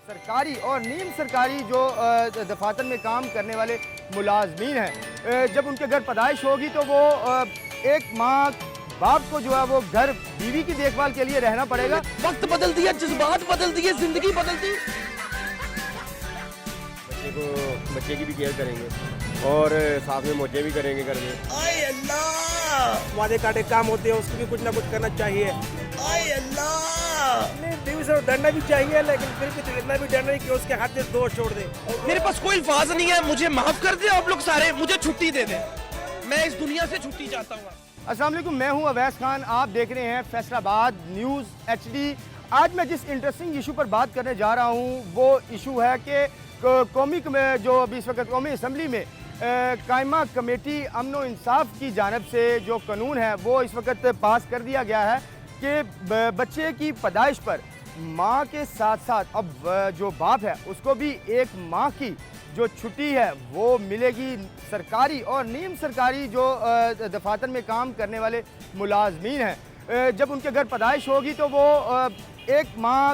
सरकारी और नीम सरकारी जो दफातर में काम करने वाले मुलाजमीन हैं, जब उनके घर पैदाइश होगी तो वो एक माँ बाप को जो है वो घर बीवी की देखभाल के लिए रहना पड़ेगा। वक्त बदल दिया, जज्बात बदल दिए, जिंदगी बदल दी। बच्चे की भी केयर करेंगे और साथ में मौजें भी करेंगे घर में। आय अल्लाह, वादे काटे काम होते हैं, उसको भी कुछ ना कुछ करना चाहिए। आय अल्लाह, बीवी से डरना भी चाहिए, लेकिन फिर भी इतना भी डरना नहीं कि उसके हाथ से दोष छोड़ दे। मेरे पास कोई अल्फाज नहीं है, मुझे माफ कर दे आप लोग सारे, मुझे छुट्टी दे दे, मैं इस दुनिया से छुट्टी चाहता हूँ। अस्सलाम वालेकुम, मैं हूं अवैस खान, आप देख रहे हैं फैसलाबाद न्यूज़ HD। आज मैं जिस इंटरेस्टिंग इशू पर बात करने जा रहा हूं वो इशू है कि कौमी में जो अभी इस वक्त कौमी असम्बली में कायमा कमेटी अमन व इंसाफ की जानिब से जो कानून है वो इस वक्त पास कर दिया गया है कि बच्चे की पैदाइश पर माँ के साथ साथ अब जो बाप है उसको भी एक माह की जो छुट्टी है वो मिलेगी। सरकारी और नीम सरकारी जो दफातर में काम करने वाले मुलाजमीन हैं, जब उनके घर पैदाइश होगी तो वो एक माह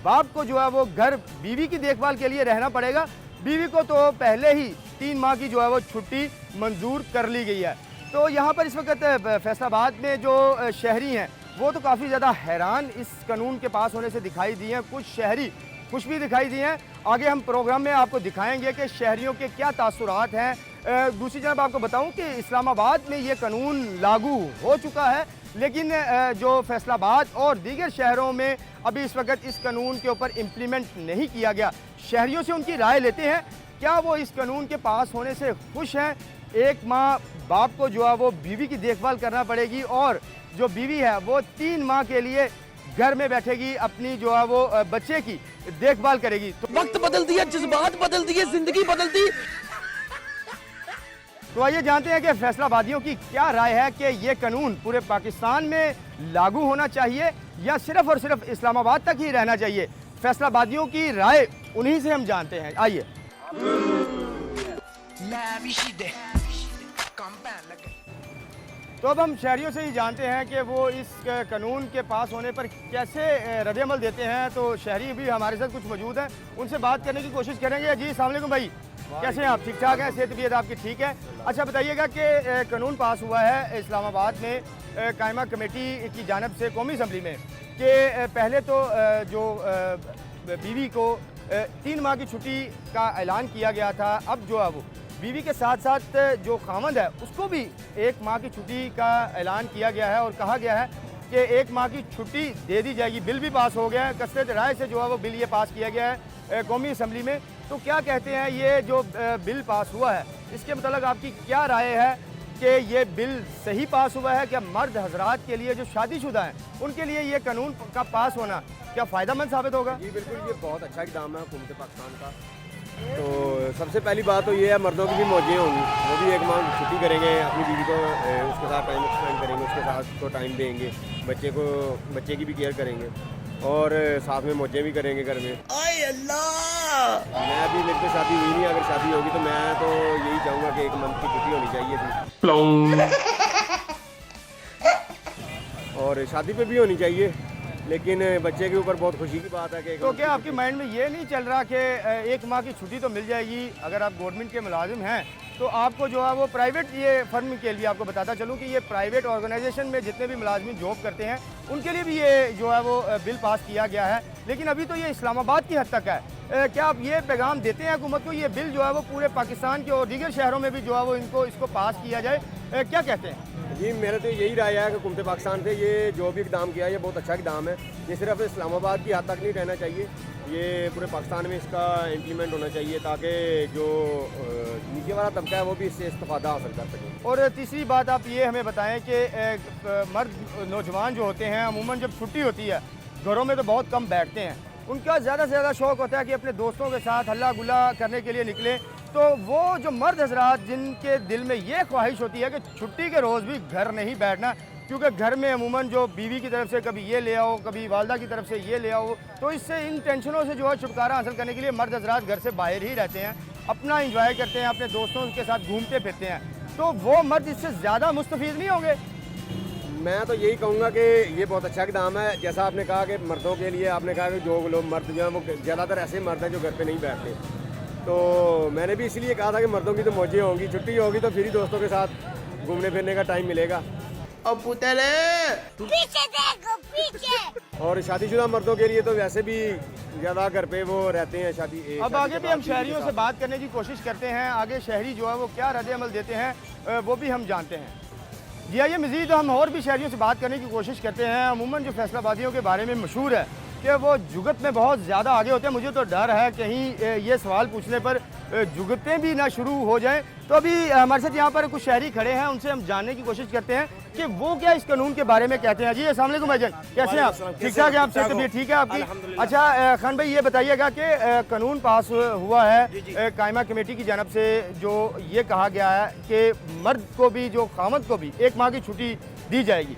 बाप को जो है वो घर बीवी की देखभाल के लिए रहना पड़ेगा। बीवी को तो पहले ही 3 माह की जो है वो छुट्टी मंजूर कर ली गई है। तो यहाँ पर इस वक्त फैसलाबाद में जो शहरी हैं वो तो काफ़ी ज़्यादा हैरान इस कानून के पास होने से दिखाई दिए हैं, कुछ शहरी खुश भी दिखाई दिए हैं। आगे हम प्रोग्राम में आपको दिखाएंगे कि शहरियों के क्या तासुरात हैं। दूसरी जानब आपको बताऊं कि इस्लामाबाद में ये कानून लागू हो चुका है, लेकिन जो फैसलाबाद और दीगर शहरों में अभी इस वक्त इस कानून के ऊपर इम्प्लीमेंट नहीं किया गया। शहरियों से उनकी राय लेते हैं, क्या वो इस कानून के पास होने से खुश हैं। एक माँ बाप को जो है वो बीवी की देखभाल करना पड़ेगी और जो बीवी है वो 3 माह के लिए घर में बैठेगी, अपनी जो है वो बच्चे की देखभाल करेगी। तो वक्त बदल दिया, जज्बात बदल दिए, जिंदगी बदल दी। तो आइए जानते हैं कि फैसलाबादियों की क्या राय है कि ये कानून पूरे पाकिस्तान में लागू होना चाहिए या सिर्फ और सिर्फ इस्लामाबाद तक ही रहना चाहिए। फैसलाबादियों की राय उन्हीं से हम जानते हैं, आइए। तो अब हम शहरियों से ही जानते हैं कि वो इस कानून के पास होने पर कैसे रद्द-ए-अमल देते हैं। तो शहरी भी हमारे साथ कुछ मौजूद हैं, उनसे बात करने की कोशिश करेंगे। जी अस्सलाम वालेकुम भाई, कैसे हैं आप? ठीक ठाक हैं? सेहत तबीयत आपकी ठीक है? अच्छा बताइएगा कि कानून पास हुआ है इस्लामाबाद में कायमा कमेटी की जानिब से कौमी असम्बली में कि पहले तो जो बीवी को 3 माह की छुट्टी का ऐलान किया गया था, अब जो है वो बीवी के साथ साथ जो खामद है उसको भी 1 माह की छुट्टी का ऐलान किया गया है और कहा गया है कि 1 माह की छुट्टी दे दी जाएगी। बिल भी पास हो गया है, कसरत राय से जो है वो बिल ये पास किया गया है कौमी असम्बली में। तो क्या कहते हैं, ये जो बिल पास हुआ है इसके मतलब आपकी क्या राय है कि ये बिल सही पास हुआ है? क्या मर्द हजरात के लिए जो शादीशुदा हैं उनके लिए ये कानून का पास होना क्या फ़ायदेमंद साबित होगा? जी बिल्कुल, ये बहुत अच्छा इक़दाम है हुकूमत पाकिस्तान का। तो सबसे पहली बात तो ये है, मर्दों की भी मौजें होंगी, वो भी 1 माह छुट्टी करेंगे, अपनी बीवी को उसके साथ टाइम स्पेंड करेंगे, उसके साथ को टाइम देंगे, बच्चे की भी केयर करेंगे और साथ में मौजें भी करेंगे घर में। आय अल्लाह, मैं अभी मेरे पे शादी हुई नहीं, अगर शादी होगी तो मैं तो यही चाहूँगा कि 1 मंथ की छुट्टी होनी चाहिए थी और शादी पे भी होनी चाहिए, लेकिन बच्चे के ऊपर बहुत खुशी की बात है कि तो क्या आपके माइंड में ये नहीं चल रहा कि 1 माह की छुट्टी तो मिल जाएगी अगर आप गवर्नमेंट के मुलाजिम हैं, तो आपको जो है वो प्राइवेट ये फर्म के लिए आपको बताता चलूँ कि ये प्राइवेट ऑर्गेनाइजेशन में जितने भी मुलाजिम जॉब करते हैं उनके लिए भी ये जो है वो बिल पास किया गया है, लेकिन अभी तो ये इस्लामाबाद की हद तक है। क्या आप ये पैगाम देते हैं हुकूमत को, ये बिल जो है वो पूरे पाकिस्तान के और दीगर शहरों में भी जो है वो इसको पास किया जाए, क्या कहते हैं? जी मेरा तो यही राय है कि हुकूमत पाकिस्तान से ये जो भी इक़दाम किया है ये बहुत अच्छा इक़दाम है। ये सिर्फ इस्लामाबाद की हद तक नहीं रहना चाहिए, ये पूरे पाकिस्तान में इसका इम्प्लीमेंट होना चाहिए ताकि जो नीचे वाला तबका है वो भी इससे इस्तेफादा हासिल कर सके। और तीसरी बात आप ये हमें बताएं कि मर्द नौजवान जो होते हैं अमूमन जब छुट्टी होती है घरों में तो बहुत कम बैठते हैं, उनका ज़्यादा से ज़्यादा शौक़ होता है कि अपने दोस्तों के साथ हल्ला गुल्ला करने के लिए निकले। तो वो जो मर्द हजरात जिनके दिल में ये ख्वाहिश होती है कि छुट्टी के रोज़ भी घर नहीं बैठना, क्योंकि घर में अमूमन जो बीवी की तरफ से कभी ये ले आओ, कभी वालदा की तरफ से ये ले आओ, तो इससे इन टेंशनों से जो है छुटकारा हासिल करने के लिए मर्द हजरात घर से बाहर ही रहते हैं, अपना इंजॉय करते हैं, अपने दोस्तों के साथ घूमते फिरते हैं। तो वो मर्द इससे ज़्यादा मुस्तफ़ीद नहीं होंगे? मैं तो यही कहूँगा कि ये बहुत अच्छा इकदाम है। जैसा आपने कहा कि मर्दों के लिए, आपने कहा कि जो लोग मर्द जो हैं वो ज़्यादातर ऐसे मर्द हैं जो घर पे नहीं बैठते, तो मैंने भी इसलिए कहा था कि मर्दों की तो मौजें होंगी, छुट्टी होगी तो फिर ही दोस्तों के साथ घूमने फिरने का टाइम मिलेगा। पीछे देखो पीछे। और शादीशुदा मर्दों के लिए तो वैसे भी ज़्यादा घर पे वो रहते हैं शादी। अब आगे भी हम शहरियों से बात करने की कोशिश करते हैं, आगे शहरी जो है वो क्या रद्द-ए-अमल देते हैं वो भी हम जानते हैं। जी आइए मज़ीद हम और भी शहरियों से बात करने की कोशिश करते हैं। अमूमन जो फैसलाबादियों के बारे में मशहूर है कि वो जुगत में बहुत ज़्यादा आगे होते हैं। मुझे तो डर है कहीं ये सवाल पूछने पर जुगतें भी ना शुरू हो जाएं। तो अभी हमारे साथ यहाँ पर कुछ शहरी खड़े हैं, उनसे हम जानने की कोशिश करते हैं कि वो क्या इस कानून के बारे में कहते हैं। जी अस्सलाम वालेकुम भाईजान, कैसे हैं आप? ठीक ठाक है, आपसे तबीयत ठीक है आपकी? अच्छा खान भाई ये बताइएगा कि कानून पास हुआ है कायमा कमेटी की जानब से, जो ये कहा गया है कि मर्द को भी, जो खामद को भी 1 माह की छुट्टी दी जाएगी।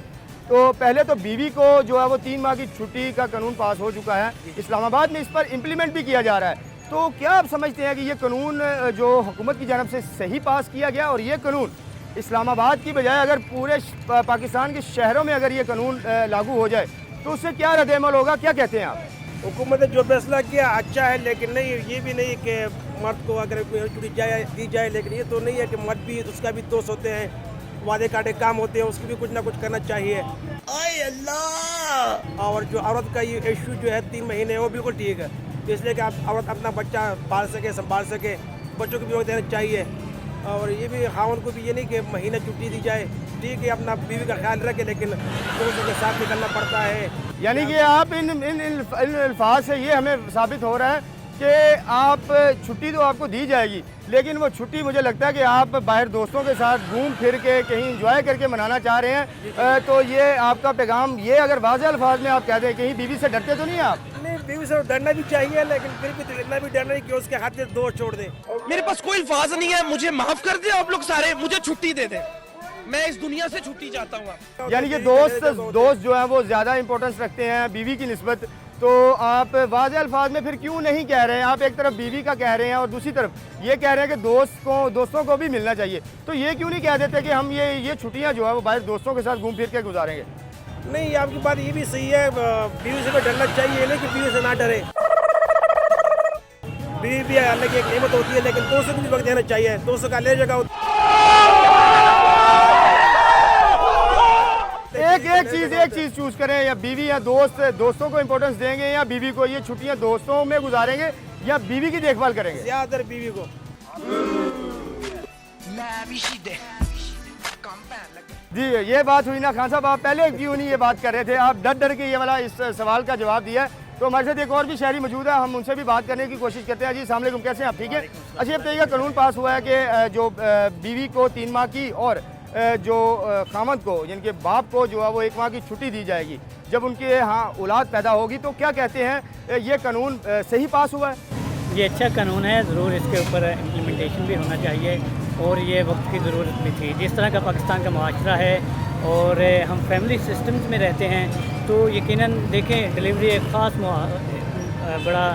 तो पहले तो बीवी को जो है वो 3 माह की छुट्टी का कानून पास हो चुका है, इस्लामाबाद में इस पर इम्प्लीमेंट भी किया जा रहा है। तो क्या आप समझते हैं कि ये कानून जो हुकूमत की जानब से सही पास किया गया, और ये कानून इस्लामाबाद की बजाय अगर पूरे पाकिस्तान के शहरों में अगर ये कानून लागू हो जाए तो उससे क्या रद्द-ए-अमल होगा, क्या कहते हैं आप? हुकूमत ने जो फैसला किया अच्छा है, लेकिन नहीं ये भी नहीं कि मर्द को अगर छुट्टी दी जाए, लेकिन ये तो नहीं है कि मर्द भी, उसका भी दोस्त होते हैं, वादे काटे काम होते हैं, उसकी भी कुछ ना कुछ करना चाहिए। अल्लाह। और जो औरत का ये इशू जो है 3 महीने, वो बिल्कुल ठीक है, इसलिए कि आप औरत अपना बच्चा पाल सके, संभाल सके, बच्चों को भी वक्त देना चाहिए। और ये भी खावन को भी ये नहीं कि महीना छुट्टी दी जाए, ठीक है अपना बीवी का ख्याल रखे, लेकिन दोस्तों के साथ निकलना पड़ता है। यानी कि आप इन अल्फाज से ये हमें साबित हो रहा है कि आप छुट्टी तो आपको दी जाएगी, लेकिन वो छुट्टी मुझे लगता है कि आप बाहर दोस्तों के साथ घूम फिर के कहीं इंजॉय करके मनाना चाह रहे हैं। तो ये आपका पैगाम, ये अगर वाज़ेह अल्फाज में आप कहते हैं, कहीं बीवी से डरते तो नहीं आप? नहीं, बीवी से डरना भी चाहिए, लेकिन फिर भी तो इतना भी डरना नहीं कि उसके हाथ से दोस्त छोड़ दे। मेरे पास कोई अल्फाज नहीं है, मुझे माफ कर दे आप लोग सारे, मुझे छुट्टी दे दे, मैं इस दुनिया से छुट्टी चाहता हूँ। यानी कि दोस्त जो है वो ज़्यादा इंपॉर्टेंस रखते हैं बीवी की निस्बत। तो आप वाज़ेह अल्फाज में फिर क्यों नहीं कह रहे हैं? आप एक तरफ बीवी का कह रहे हैं और दूसरी तरफ ये कह रहे हैं कि दोस्तों को भी मिलना चाहिए, तो ये क्यों नहीं कह देते कि हम ये छुट्टियां जो है वो बाहर दोस्तों के साथ घूम फिर के गुजारेंगे? नहीं, आपकी बात ये भी सही है, बीवी से तो डरना चाहिए, नहीं कि बीवी से ना डरे। बीवी भी अल्लाह की एक नेमत होती है, लेकिन दोस्तों को भी वक्त देना चाहिए, दोस्तों का ले जगह। एक चीज चूज करें, या बीवी या दोस्तों को इंपॉर्टेंस देंगे, या बीवी को? ये छुट्टियां दोस्तों में गुजारेंगे या बीवी की देखभाल करेंगे? ज्यादातर बीवी को। जी ये बात हुई ना खान साहब, आप पहले क्यों नहीं ये बात कर रहे थे? आप डर के ये वाला इस सवाल का जवाब दिया है। तो हमारे साथ एक और भी शहरी मौजूद है, हम उनसे भी बात करने की कोशिश करते हैं। जी अस्सलाम वालेकुम, कैसे हैं आप? ठीक है। अच्छा ये बताइएगा, कानून पास हुआ है कि जो बीवी को 3 माह की और जो खामद को, जिनके बाप को जो है वो 1 माह की छुट्टी दी जाएगी जब उनके यहाँ औलाद पैदा होगी, तो क्या कहते हैं, ये कानून सही पास हुआ है? ये अच्छा कानून है, ज़रूर इसके ऊपर इम्प्लीमेंटेशन भी होना चाहिए, और ये वक्त की ज़रूरत भी थी। जिस तरह का पाकिस्तान का माशरा है और हम फैमिली सिस्टम्स में रहते हैं, तो यकीनन देखें डिलीवरी एक ख़ास बड़ा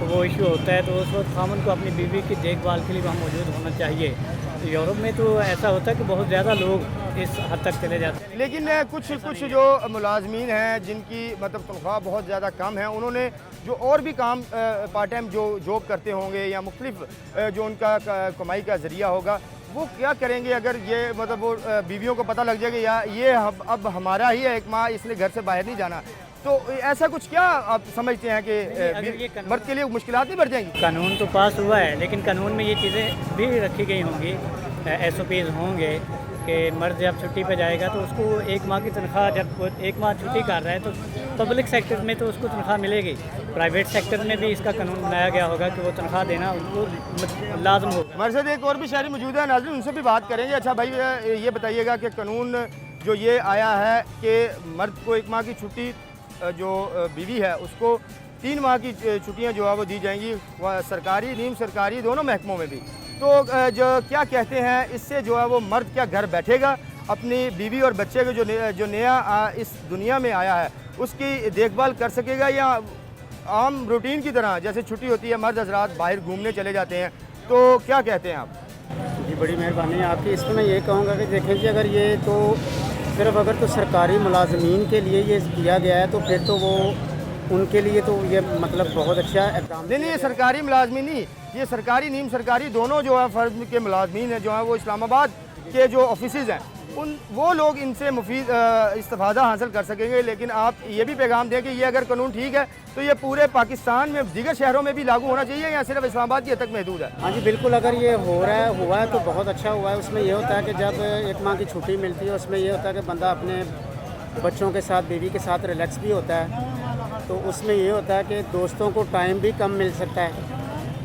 वो इशू होता है, तो उस वक्त खामन को अपनी बीवी की देखभाल के लिए वहाँ मौजूद होना चाहिए। यूरोप में तो ऐसा होता है कि बहुत ज़्यादा लोग इस हद तक चले जाते हैं। लेकिन कुछ जो मुलाजमीन हैं जिनकी मतलब तनख्वाह बहुत ज़्यादा कम है, उन्होंने जो और भी काम पार्ट टाइम जो जॉब करते होंगे या मुख्तलिफ जो उनका कमाई का ज़रिया होगा, वो क्या करेंगे अगर ये मतलब वो बीवियों को पता लग जाएगा या ये अब हमारा ही है 1 माह, इसलिए घर से बाहर नहीं जाना? तो ऐसा कुछ क्या आप समझते हैं कि मर्द के लिए मुश्किलात नहीं बढ़ जाएंगी? कानून तो पास हुआ है, लेकिन कानून में ये चीज़ें भी रखी गई होंगी, SOPs होंगे कि मर्द जब छुट्टी पे जाएगा तो उसको 1 माह की तनख्वाह, जब वो 1 माह छुट्टी कर रहा है तो पब्लिक सेक्टर में तो उसको तनख्वाह मिलेगी, प्राइवेट सेक्टर में भी इसका कानून बनाया गया होगा कि वो तनख्वाह देना उनको लाजम होगा। हमारे साथ एक और भी शहरी मौजूद है, नाज़रीन उनसे भी बात करेंगे। अच्छा भाई ये बताइएगा कि कानून जो ये आया है कि मर्द को 1 माह की छुट्टी, जो बीवी है उसको 3 माह की छुट्टियां जो है वो दी जाएंगी, सरकारी नीम सरकारी दोनों महकमों में भी। तो जो क्या कहते हैं, इससे जो है वो मर्द क्या घर बैठेगा, अपनी बीवी और बच्चे को जो नया इस दुनिया में आया है उसकी देखभाल कर सकेगा, या आम रूटीन की तरह जैसे छुट्टी होती है मर्द हजरात बाहर घूमने चले जाते हैं? तो क्या कहते हैं आप? जी बड़ी मेहरबानी आपकी। इसमें मैं ये कहूँगा कि देखें कि अगर ये तो सिर्फ अगर तो सरकारी मुलाजमीन के लिए ये किया गया है तो फिर तो वो उनके लिए तो ये मतलब बहुत अच्छा इक़दाम। नहीं, ये सरकारी मुलाजमीन नहीं, ये सरकारी नीम सरकारी दोनों जो है फर्ज के मुलाजमीन हैं जो है वो इस्लामाबाद के जो ऑफिसेज़ हैं उन वो लोग इनसे मुफीद इस्तिफ़ादा हासिल कर सकेंगे। लेकिन आप ये भी पैगाम दें कि ये अगर कानून ठीक है तो ये पूरे पाकिस्तान में दीगर शहरों में भी लागू होना चाहिए या सिर्फ इस्लामाबाद की हद तक महदूद है? हाँ जी बिल्कुल, अगर ये हुआ है तो बहुत अच्छा हुआ है। उसमें ये होता है कि जब 1 माह की छुट्टी मिलती है उसमें ये होता है कि बंदा अपने बच्चों के साथ बीवी के साथ रिलैक्स भी होता है। तो उसमें ये होता है कि दोस्तों को टाइम भी कम मिल सकता है,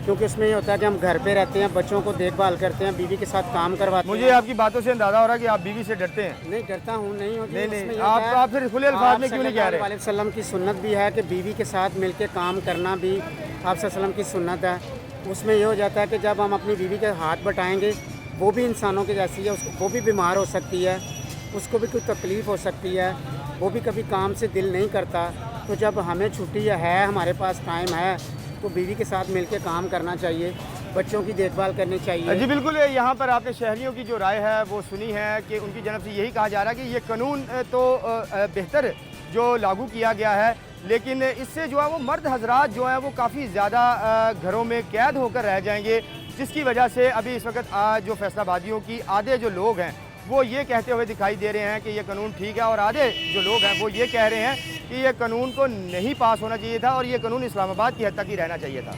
क्योंकि उसमें ये होता है कि हम घर पे रहते हैं, बच्चों को देखभाल करते हैं, बीवी के साथ काम करवाते हैं। मुझे आपकी बातों से अंदाजा हो रहा है कि आप बीवी से डरते हैं। नहीं डरता हूँ, नहीं होती। नहीं, आप फिर खुले अल्फाज में क्यों नहीं कह रहे? आप वसल्लम की सुन्नत भी है कि बीवी के साथ मिलके काम करना भी आप वसल्लम की सुन्नत है। उसमें ये हो जाता है कि जब हम अपनी बीवी के हाथ बटाएंगे, वो भी इंसानों के जैसी है, उसको वो भी बीमार हो सकती है, उसको भी कोई तकलीफ़ हो सकती है, वो भी कभी काम से दिल नहीं करता। तो जब हमें छुट्टी है, हमारे पास टाइम है, तो बीवी के साथ मिलके काम करना चाहिए, बच्चों की देखभाल करनी चाहिए। जी बिल्कुल, यहाँ पर आपने शहरियों की जो राय है वो सुनी है कि उनकी जानब से यही कहा जा रहा है कि ये कानून तो बेहतर जो लागू किया गया है, लेकिन इससे जो है वो मर्द हजरात जो हैं वो काफ़ी ज़्यादा घरों में कैद होकर रह जाएंगे, जिसकी वजह से अभी इस वक्त जो फैसलाबादियों की आधे जो लोग हैं वो ये कहते हुए दिखाई दे रहे हैं कि ये कानून ठीक है और आधे जो लोग हैं वो ये कह रहे हैं कि ये कानून को नहीं पास होना चाहिए था और ये कानून इस्लामाबाद की हद तक ही रहना चाहिए था।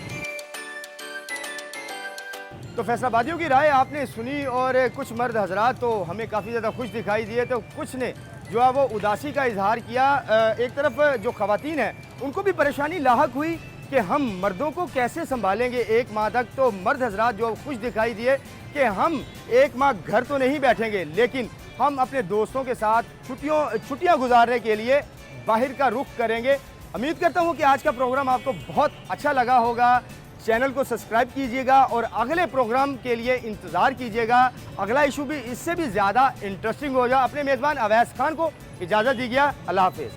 तो फैसलाबादियों की राय आपने सुनी और कुछ मर्द हजरात तो हमें काफ़ी ज़्यादा खुश दिखाई दिए, तो कुछ ने जो है वो उदासी का इजहार किया। एक तरफ जो ख़वातीन हैं उनको भी परेशानी लाहक हुई कि हम मर्दों को कैसे संभालेंगे 1 माह तक। तो मर्द हजरात जो खुश दिखाई दिए कि हम 1 माह घर तो नहीं बैठेंगे, लेकिन हम अपने दोस्तों के साथ छुट्टियां गुजारने के लिए बाहर का रुख करेंगे। उम्मीद करता हूं कि आज का प्रोग्राम आपको बहुत अच्छा लगा होगा। चैनल को सब्सक्राइब कीजिएगा और अगले प्रोग्राम के लिए इंतज़ार कीजिएगा। अगला इशू भी इससे भी ज़्यादा इंटरेस्टिंग हो जाए। अपने मेज़बान अवैस खान को इजाज़त दीजिए। अल्लाह हाफिज़।